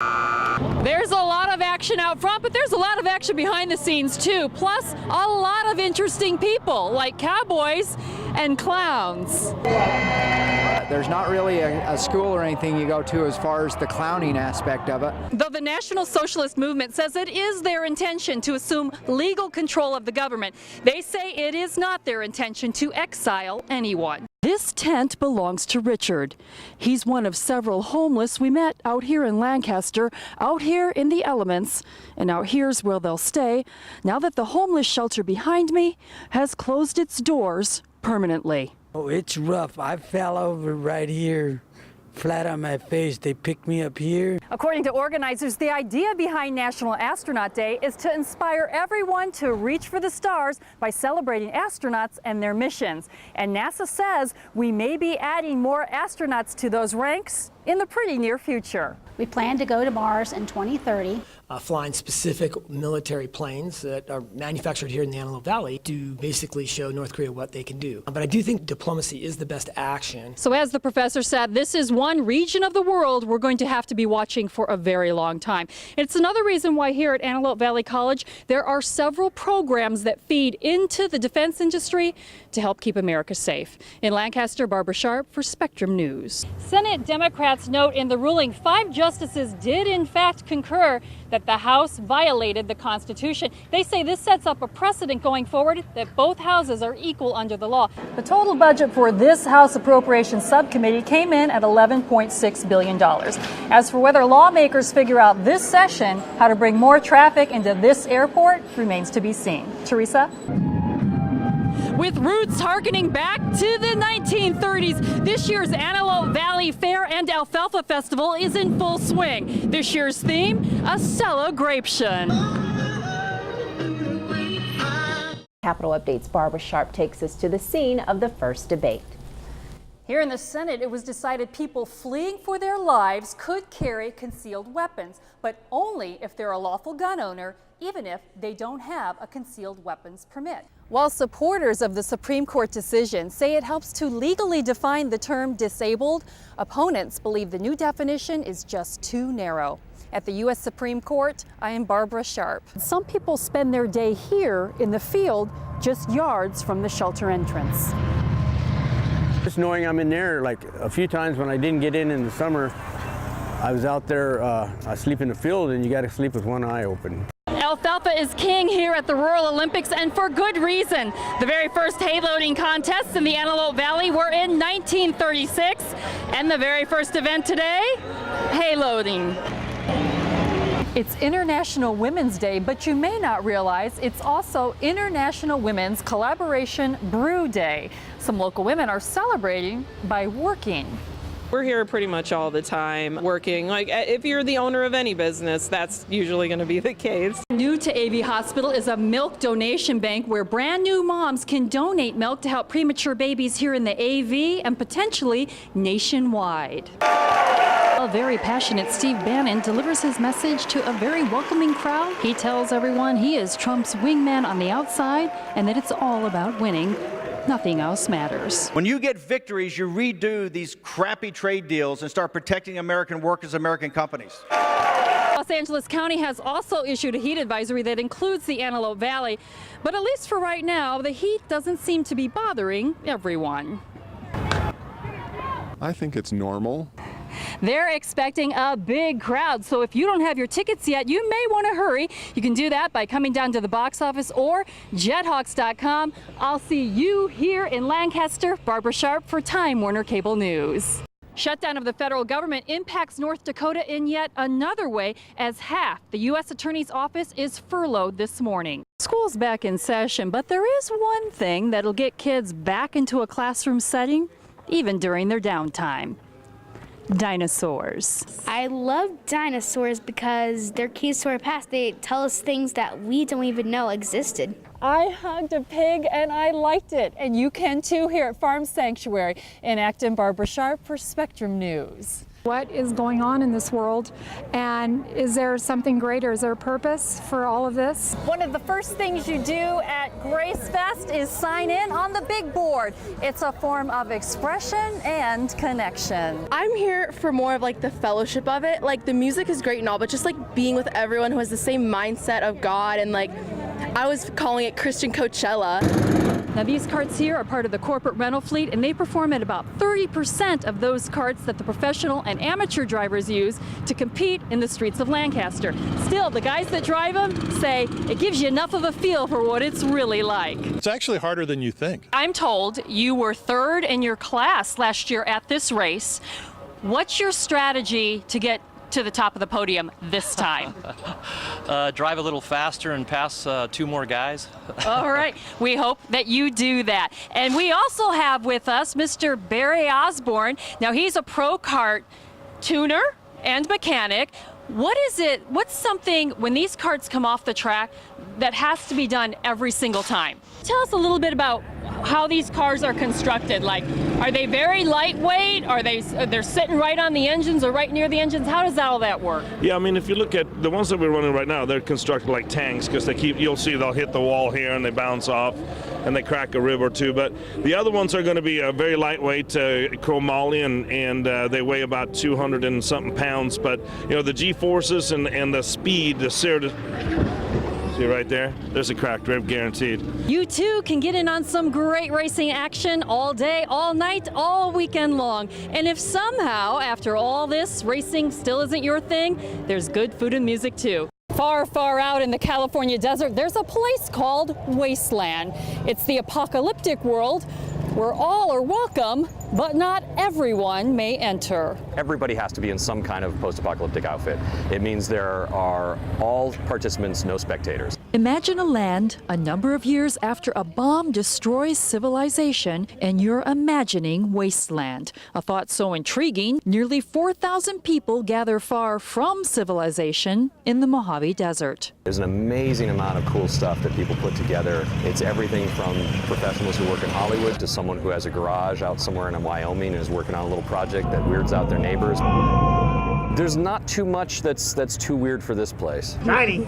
There's a lot of action out front, but there's a lot of action behind the scenes too. Plus, a lot of interesting people like cowboys and clowns. There's not really a school or anything you go to as far as the clowning aspect of it. Though the National Socialist Movement says it is their intention to assume legal control of the government, they say it is not their intention to exile anyone. This tent belongs to Richard. He's one of several homeless we met out here in Lancaster, out here in the elements, and out here's where they'll stay now that the homeless shelter behind me has closed its doors permanently. Oh, it's rough. I fell over right here, flat on my face. They picked me up here. According to organizers, the idea behind National Astronaut Day is to inspire everyone to reach for the stars by celebrating astronauts and their missions. And NASA says we may be adding more astronauts to those ranks in the pretty near future. We plan to go to Mars in 2030. Flying specific military planes that are manufactured here in the Antelope Valley to basically show North Korea what they can do. But I do think diplomacy is the best action. So as the professor said, this is one region of the world we're going to have to be watching for a very long time. It's another reason why here at Antelope Valley College there are several programs that feed into the defense industry to help keep America safe. In Lancaster, Barbara Sharp for Spectrum News. Senate Democrats note in the ruling 5 justices did in fact concur that the House violated the Constitution. They say this sets up a precedent going forward that both houses are equal under the law. The total budget for this House Appropriations Subcommittee came in at $11.6 billion. As for whether lawmakers figure out this session how to bring more traffic into this airport remains to be seen. Teresa? With roots harkening back to the 1930s, this year's Antelope Valley Fair and Alfalfa Festival is in full swing. This year's theme, a celebration. Capitol Update's Barbara Sharp takes us to the scene of the first debate. Here in the Senate, it was decided people fleeing for their lives could carry concealed weapons, but only if they're a lawful gun owner, even if they don't have a concealed weapons permit. While supporters of the Supreme Court decision say it helps to legally define the term disabled, opponents believe the new definition is just too narrow. At the U.S. Supreme Court, I am Barbara Sharp. Some people spend their day here in the field, just yards from the shelter entrance. Just knowing I'm in there, like a few times when I didn't get in the summer, I was out there asleep in the field, and you got to sleep with one eye open. Alfalfa is king here at the Rural Olympics, and for good reason. The very first hay loading contests in the Antelope Valley were in 1936, and the very first event today, hay loading. It's International Women's Day, but you may not realize it's also International Women's Collaboration Brew Day. Some local women are celebrating by working. We're here pretty much all the time working. Like if you're the owner of any business, that's usually going to be the case. New to AV Hospital is a milk donation bank where brand new moms can donate milk to help premature babies here in the AV and potentially nationwide. A very passionate Steve Bannon delivers his message to a very welcoming crowd. He tells everyone he is Trump's wingman on the outside and that it's all about winning. Nothing else matters. When you get victories, you redo these crappy trade deals and start protecting American workers, American companies. Los Angeles County has also issued a heat advisory that includes the Antelope Valley. But at least for right now, the heat doesn't seem to be bothering everyone. I think it's normal. They're expecting a big crowd, so if you don't have your tickets yet, you may want to hurry. You can do that by coming down to the box office or jethawks.com. I'll see you here in Lancaster. Barbara Sharp for Time Warner Cable News. Shutdown of the federal government impacts North Dakota in yet another way, as half the U.S. Attorney's Office is furloughed this morning. School's back in session, but there is one thing that'll get kids back into a classroom setting, even during their downtime. Dinosaurs. I love dinosaurs because they're keys to our past. They tell us things that we don't even know existed. I hugged a pig and I liked it, and you can too here at Farm Sanctuary. In Acton, Barbara Sharp for Spectrum News. What is going on in this world, and is there something greater? Is there a purpose for all of this? One of the first things you do at Grace Fest is sign in on the big board. It's a form of expression and connection. I'm here for more of like the fellowship of it. Like the music is great and all, but just like being with everyone who has the same mindset of God, and like I was calling it Christian Coachella. Now these carts here are part of the corporate rental fleet, and they perform at about 30% of those carts that the professional and amateur drivers use to compete in the streets of Lancaster. Still, the guys that drive them say it gives you enough of a feel for what it's really like. It's actually harder than you think. I'm told you were third in your class last year at this race. What's your strategy to get to the top of the podium this time? Drive a little faster and pass 2 more guys. All right, we hope that you do that. And we also have with us Mr. Barry Osborne. Now he's a pro kart tuner and mechanic. What's something when these carts come off the track that has to be done every single time? Tell us a little bit about how these cars are constructed. Like, are they very lightweight? They're sitting right on the engines or right near the engines? How does all that work? Yeah, I mean, if you look at the ones that we're running right now, they're constructed like tanks because you'll see they'll hit the wall here and they bounce off and they crack a rib or two. But the other ones are going to be very lightweight chromoly, and they weigh about 200 and something pounds. But you know, the G-forces and the speed, see right there, there's a cracked rib guaranteed. You too can get in on some great racing action all day, all night, all weekend long. And if somehow, after all this, racing still isn't your thing, there's good food and music too. Far, far out in the California desert, there's a place called Wasteland. It's the apocalyptic world where all are welcome, but not everyone may enter. Everybody has to be in some kind of post-apocalyptic outfit. It means there are all participants, no spectators. Imagine a land a number of years after a bomb destroys civilization, and you're imagining Wasteland. A thought so intriguing, nearly 4,000 people gather far from civilization in the Mojave Desert. There's an amazing amount of cool stuff that people put together. It's everything from professionals who work in Hollywood to someone who has a garage out somewhere in Wyoming and is working on a little project that weirds out their neighbors. There's not too much that's too weird for this place. Shiny!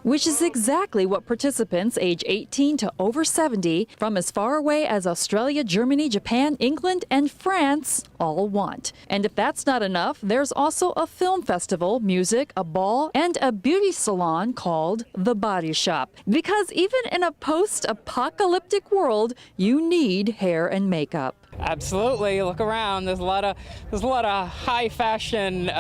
Which is exactly what participants age 18 to over 70 from as far away as Australia, Germany, Japan, England, and France all want. And if that's not enough, there's also a film festival, music, a ball, and a beauty salon called The Body Shop. Because even in a post-apocalyptic world, you need hair and makeup. Absolutely. Look around. There's a lot of high fashion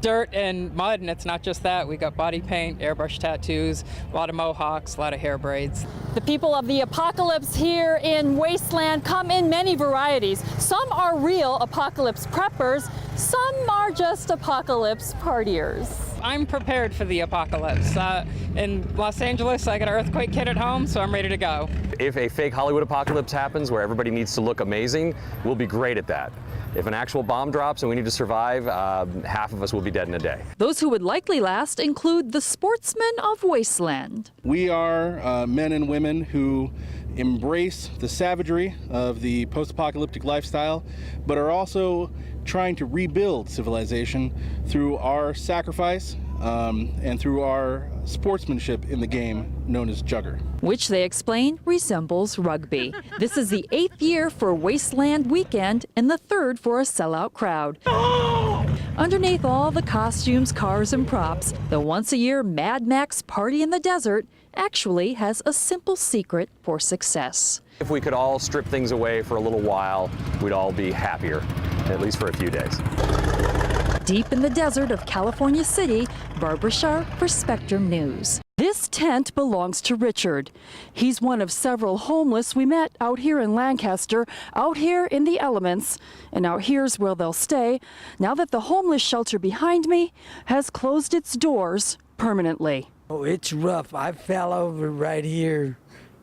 dirt and mud, and it's not just that. We got body paint, airbrush tattoos, a lot of mohawks, a lot of hair braids. The people of the apocalypse here in Wasteland come in many varieties. Some are real apocalypse preppers, some are just apocalypse partiers. I'm prepared for the apocalypse. In Los Angeles, I got an earthquake kit at home, so I'm ready to go. If a fake Hollywood apocalypse happens where everybody needs to look amazing, we'll be great at that. If an actual bomb drops and we need to survive, half of us will be dead in a day. Those who would likely last include the sportsmen of Wasteland. We are men and women who embrace the savagery of the post-apocalyptic lifestyle, but are also trying to rebuild civilization through our sacrifice and through our sportsmanship in the game known as jugger. Which they explain resembles rugby. This is the 8th year for Wasteland Weekend and the 3rd for a sellout crowd. Underneath all the costumes, cars, and props, the once-a-year Mad Max Party in the Desert actually has a simple secret for success. If we could all strip things away for a little while, we'd all be happier, at least for a few days. Deep in the desert of California City, Barbara Sharp for Spectrum News. This tent belongs to Richard. He's one of several homeless we met out here in Lancaster, out here in the elements, and out here's where they'll stay now that the homeless shelter behind me has closed its doors permanently. Oh, it's rough. I fell over right here,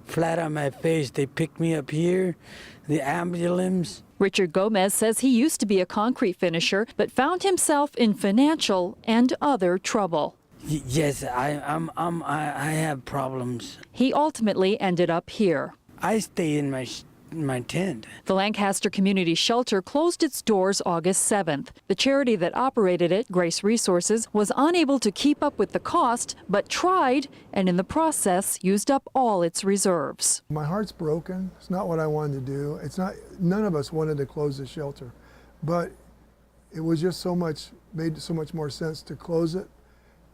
flat on my face. They picked me up here, the ambulance. Richard Gomez says he used to be a concrete finisher, but found himself in financial and other trouble. Yes, I have problems. He ultimately ended up here. I stay in my my tent. The Lancaster Community Shelter closed its doors August 7th. The charity that operated it, Grace Resources, was unable to keep up with the cost, but tried, and in the process used up all its reserves. My heart's broken. It's not what I wanted to do. It's not. None of us wanted to close the shelter, but it was just made so much more sense to close it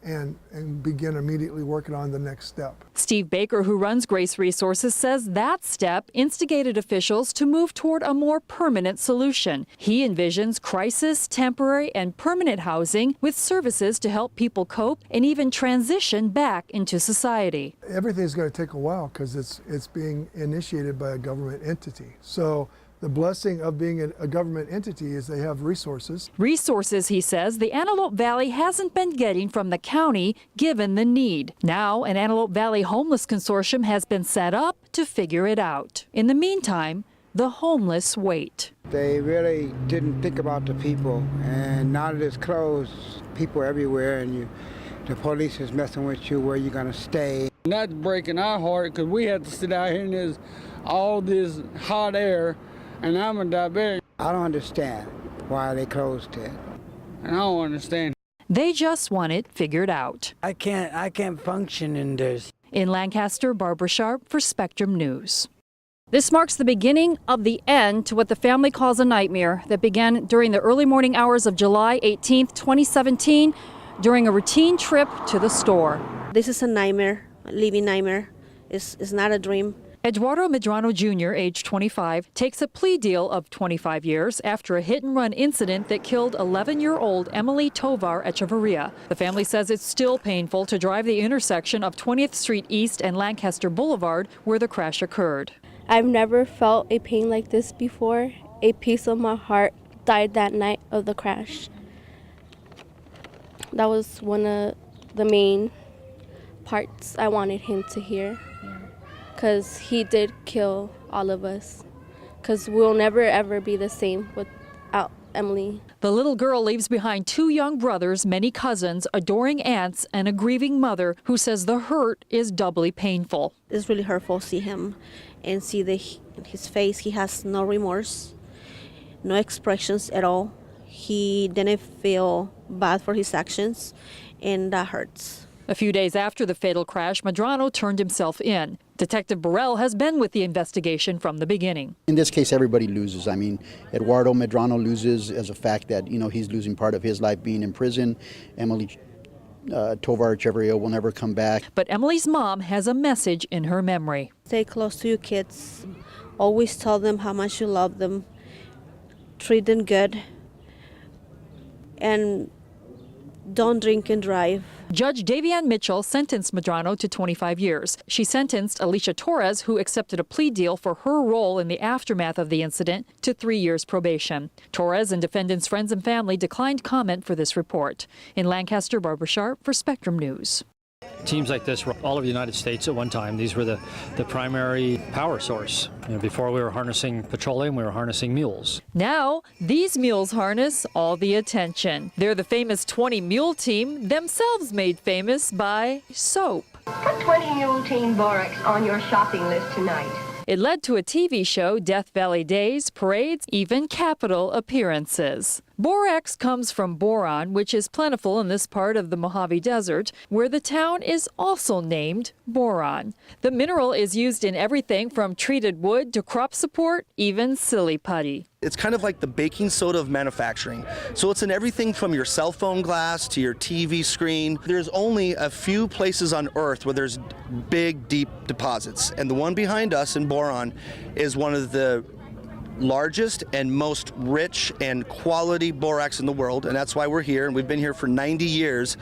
and begin immediately working on the next step. Steve Baker, who runs Grace Resources, says that step instigated officials to move toward a more permanent solution. He envisions crisis, temporary, and permanent housing with services to help people cope and even transition back into society. Everything's going to take a while because it's being initiated by a government entity. So the blessing of being a government entity is they have resources. Resources, he says, the Antelope Valley hasn't been getting from the county given the need. Now, an Antelope Valley homeless consortium has been set up to figure it out. In the meantime, the homeless wait. They really didn't think about the people, and now that it's closed, people everywhere, and the police is messing with you where you're going to stay. And that's breaking our heart because we have to sit out here in all this hot air. And I'm a diabetic. I don't understand why they closed it. And I don't understand. They just want it figured out. I can't function in this. In Lancaster, Barbara Sharp for Spectrum News. This marks the beginning of the end to what the family calls a nightmare that began during the early morning hours of July 18th, 2017, during a routine trip to the store. This is a nightmare, a living nightmare. It's not a dream. Eduardo Medrano Jr., age 25, takes a plea deal of 25 years after a hit-and-run incident that killed 11-year-old Emily Tovar Echeverria. The family says it's still painful to drive the intersection of 20th Street East and Lancaster Boulevard where the crash occurred. I've never felt a pain like this before. A piece of my heart died that night of the crash. That was one of the main parts I wanted him to hear. Because he did kill all of us. Because we'll never ever be the same without Emily. The little girl leaves behind 2 young brothers, many cousins, adoring aunts, and a grieving mother who says the hurt is doubly painful. It's really hurtful to see him and see his face. He has no remorse, no expressions at all. He didn't feel bad for his actions, and that hurts. A few days after the fatal crash, Medrano turned himself in. Detective Burrell has been with the investigation from the beginning. In this case, everybody loses. I mean, Eduardo Medrano loses as a fact that, he's losing part of his life being in prison. Emily Tovar Echeverria will never come back. But Emily's mom has a message in her memory. Stay close to your kids. Always tell them how much you love them. Treat them good. And don't drink and drive. Judge Davian Mitchell sentenced Medrano to 25 years. She sentenced Alicia Torres, who accepted a plea deal for her role in the aftermath of the incident, to 3 years probation. Torres and defendants' friends and family declined comment for this report. In Lancaster, Barbara Sharp for Spectrum News. Teams like this were all over the United States at one time. These were the primary power source. Before we were harnessing petroleum, we were harnessing mules. Now, these mules harness all the attention. They're the famous 20 Mule Team, themselves made famous by soap. Put 20 Mule Team Borax on your shopping list tonight. It led to a TV show, Death Valley Days, parades, even Capitol appearances. Borax comes from boron, which is plentiful in this part of the Mojave Desert, where the town is also named Boron. The mineral is used in everything from treated wood to crop support, even silly putty. It's kind of like the baking soda of manufacturing. So it's in everything from your cell phone glass to your TV screen. There's only a few places on Earth where there's big, deep deposits. And the one behind us in Boron is one of the largest and most rich and quality borax in the world. And that's why we're here. And we've been here for 90 years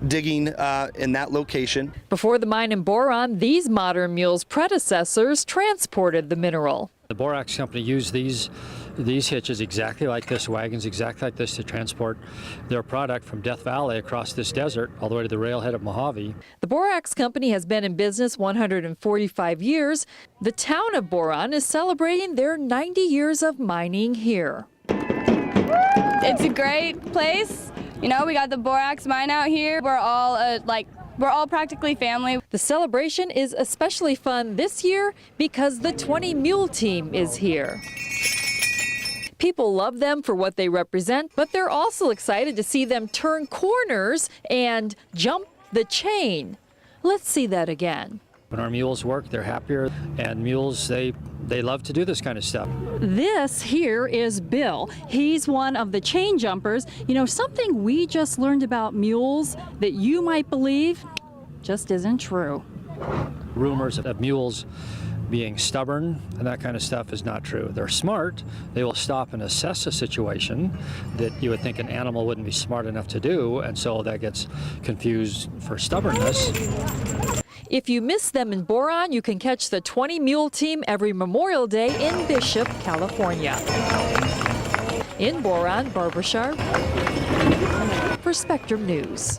digging in that location. Before the mine in Boron, these modern mules' predecessors transported the mineral. The borax company used these hitches exactly like this, wagons exactly like this, to transport their product from Death Valley across this desert all the way to the railhead of Mojave. The Borax Company has been in business 145 years. The town of Boron is celebrating their 90 years of mining here. It's a great place. We got the borax mine out here. We're all We're all practically family. The celebration is especially fun this year because the 20 Mule team is here. People love them for what they represent, but they're also excited to see them turn corners and jump the chain. Let's see that again. When our mules work, they're happier, and mules, they love to do this kind of stuff. This here is Bill. He's one of the chain jumpers. You know, something we just learned about mules that you might believe just isn't true. Rumors of mules being stubborn and that kind of stuff is not true. They're smart. They will stop and assess a situation that you would think an animal wouldn't be smart enough to do, and so that gets confused for stubbornness. If you miss them in Boron, you can catch the 20 Mule team every Memorial Day in Bishop, California. In Boron, Barbara Sharp for Spectrum News.